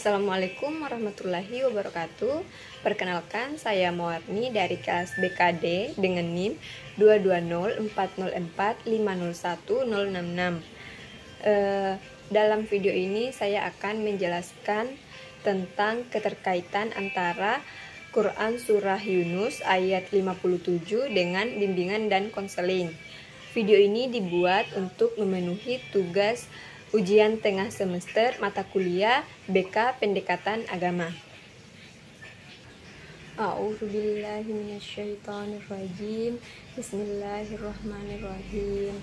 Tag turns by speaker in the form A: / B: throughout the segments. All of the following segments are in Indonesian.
A: Assalamualaikum warahmatullahi wabarakatuh. Perkenalkan, saya Mawarni dari kelas BKD dengan NIM 2204045010066. Dalam video ini saya akan menjelaskan tentang keterkaitan antara Quran Surah Yunus ayat 57 dengan bimbingan dan konseling. Video ini dibuat untuk memenuhi tugas ujian tengah semester mata kuliah BK Pendekatan Agama. A'udzubillahi minasyaitonirrajim. Bismillahirrahmanirrahim.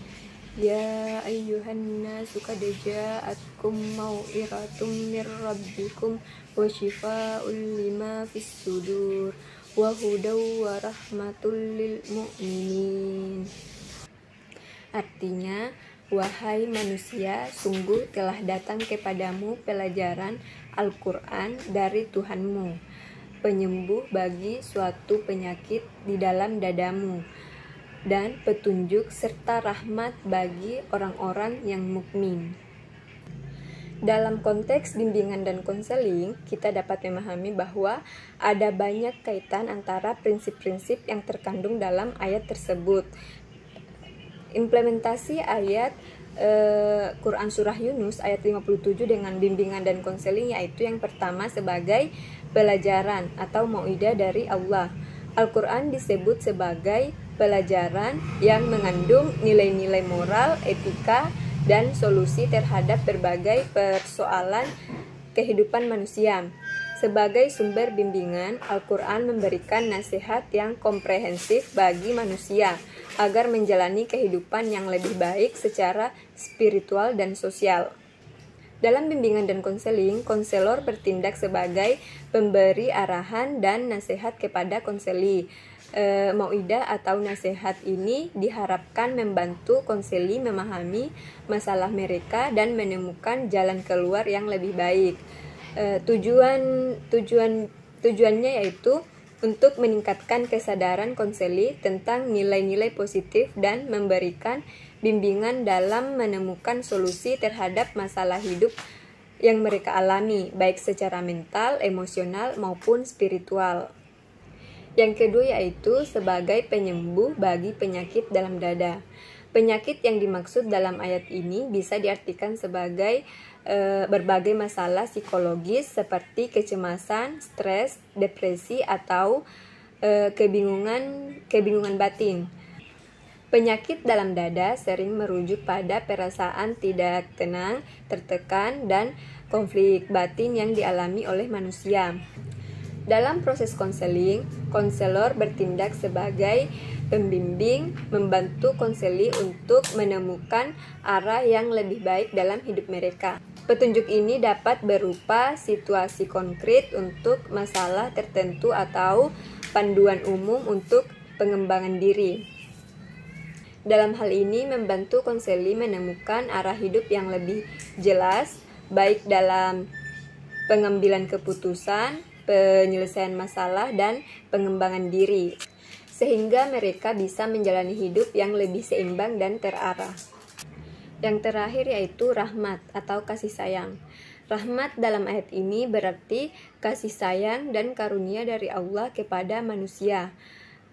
A: Ya ayyuhan nasu qad ja'atkum mau'iratum mir rabbikum wa shifaa'un lima fis sudur wa hudaw wa rahmatul lil mu'minin. Artinya, wahai manusia, sungguh telah datang kepadamu pelajaran Al-Quran dari Tuhanmu, penyembuh bagi suatu penyakit di dalam dadamu, dan petunjuk serta rahmat bagi orang-orang yang mukmin. Dalam konteks bimbingan dan konseling, kita dapat memahami bahwa ada banyak kaitan antara prinsip-prinsip yang terkandung dalam ayat tersebut. Implementasi ayat Quran Surah Yunus ayat 57 dengan bimbingan dan konseling, yaitu yang pertama sebagai pelajaran atau mau'idah dari Allah. Al-Quran disebut sebagai pelajaran yang mengandung nilai-nilai moral, etika, dan solusi terhadap berbagai persoalan kehidupan manusia. Sebagai sumber bimbingan, Al-Quran memberikan nasihat yang komprehensif bagi manusia agar menjalani kehidupan yang lebih baik secara spiritual dan sosial. Dalam bimbingan dan konseling, konselor bertindak sebagai pemberi arahan dan nasihat kepada konseli. Mau'idah atau nasihat ini diharapkan membantu konseli memahami masalah mereka dan menemukan jalan keluar yang lebih baik. Tujuannya yaitu untuk meningkatkan kesadaran konseli tentang nilai-nilai positif dan memberikan bimbingan dalam menemukan solusi terhadap masalah hidup yang mereka alami, baik secara mental, emosional, maupun spiritual. Yang kedua yaitu sebagai penyembuh bagi penyakit dalam dada. Penyakit yang dimaksud dalam ayat ini bisa diartikan sebagai berbagai masalah psikologis seperti kecemasan, stres, depresi, atau kebingungan batin. Penyakit dalam dada sering merujuk pada perasaan tidak tenang, tertekan, dan konflik batin yang dialami oleh manusia. Dalam proses konseling, konselor bertindak sebagai pembimbing, membantu konseli untuk menemukan arah yang lebih baik dalam hidup mereka. Petunjuk ini dapat berupa situasi konkret untuk masalah tertentu atau panduan umum untuk pengembangan diri. Dalam hal ini, membantu konseli menemukan arah hidup yang lebih jelas, baik dalam pengambilan keputusan, penyelesaian masalah, dan pengembangan diri, sehingga mereka bisa menjalani hidup yang lebih seimbang dan terarah. Yang terakhir yaitu rahmat atau kasih sayang. Rahmat dalam ayat ini berarti kasih sayang dan karunia dari Allah kepada manusia.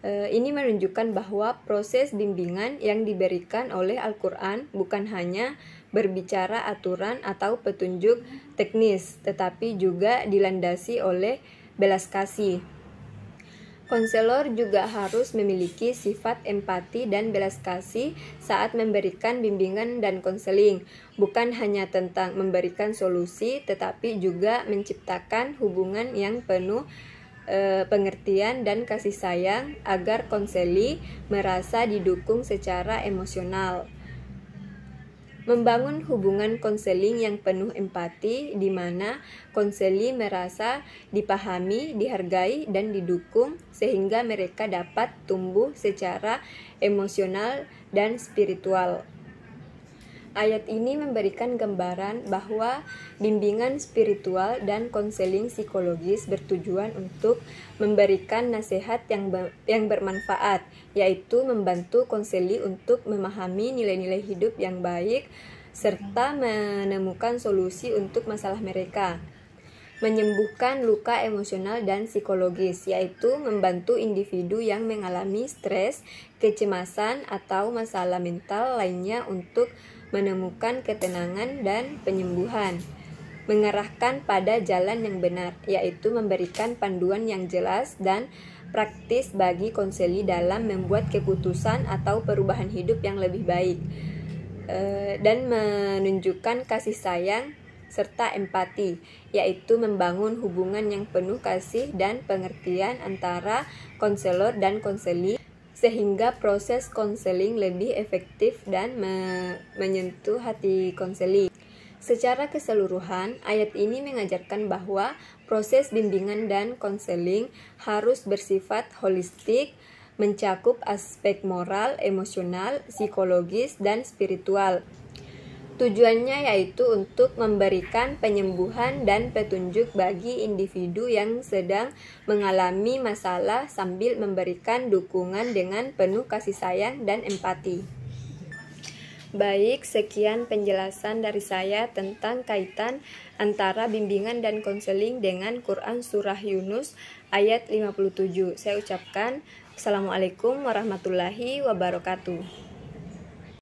A: Ini menunjukkan bahwa proses bimbingan yang diberikan oleh Al-Quran bukan hanya berbicara aturan atau petunjuk teknis, tetapi juga dilandasi oleh belas kasih. Konselor juga harus memiliki sifat empati dan belas kasih saat memberikan bimbingan dan konseling, bukan hanya tentang memberikan solusi, tetapi juga menciptakan hubungan yang penuh pengertian dan kasih sayang agar konseli merasa didukung secara emosional. Membangun hubungan konseling yang penuh empati, di mana konseli merasa dipahami, dihargai, dan didukung, sehingga mereka dapat tumbuh secara emosional dan spiritual. Ayat ini memberikan gambaran bahwa bimbingan spiritual dan konseling psikologis bertujuan untuk memberikan nasihat yang bermanfaat, yaitu membantu konseli untuk memahami nilai-nilai hidup yang baik serta menemukan solusi untuk masalah mereka. menyembuhkan luka emosional dan psikologis, yaitu membantu individu yang mengalami stres, kecemasan, atau masalah mental lainnya untuk menemukan ketenangan dan penyembuhan. Mengarahkan pada jalan yang benar, yaitu memberikan panduan yang jelas dan praktis bagi konseli dalam membuat keputusan atau perubahan hidup yang lebih baik, dan menunjukkan kasih sayang serta empati, yaitu membangun hubungan yang penuh kasih dan pengertian antara konselor dan konseli, sehingga proses konseling lebih efektif dan menyentuh hati konseli. Secara keseluruhan, ayat ini mengajarkan bahwa proses bimbingan dan konseling harus bersifat holistik, mencakup aspek moral, emosional, psikologis, dan spiritual. Tujuannya yaitu untuk memberikan penyembuhan dan petunjuk bagi individu yang sedang mengalami masalah sambil memberikan dukungan dengan penuh kasih sayang dan empati. Baik, sekian penjelasan dari saya tentang kaitan antara bimbingan dan konseling dengan Quran Surah Yunus ayat 57. Saya ucapkan Assalamualaikum warahmatullahi wabarakatuh.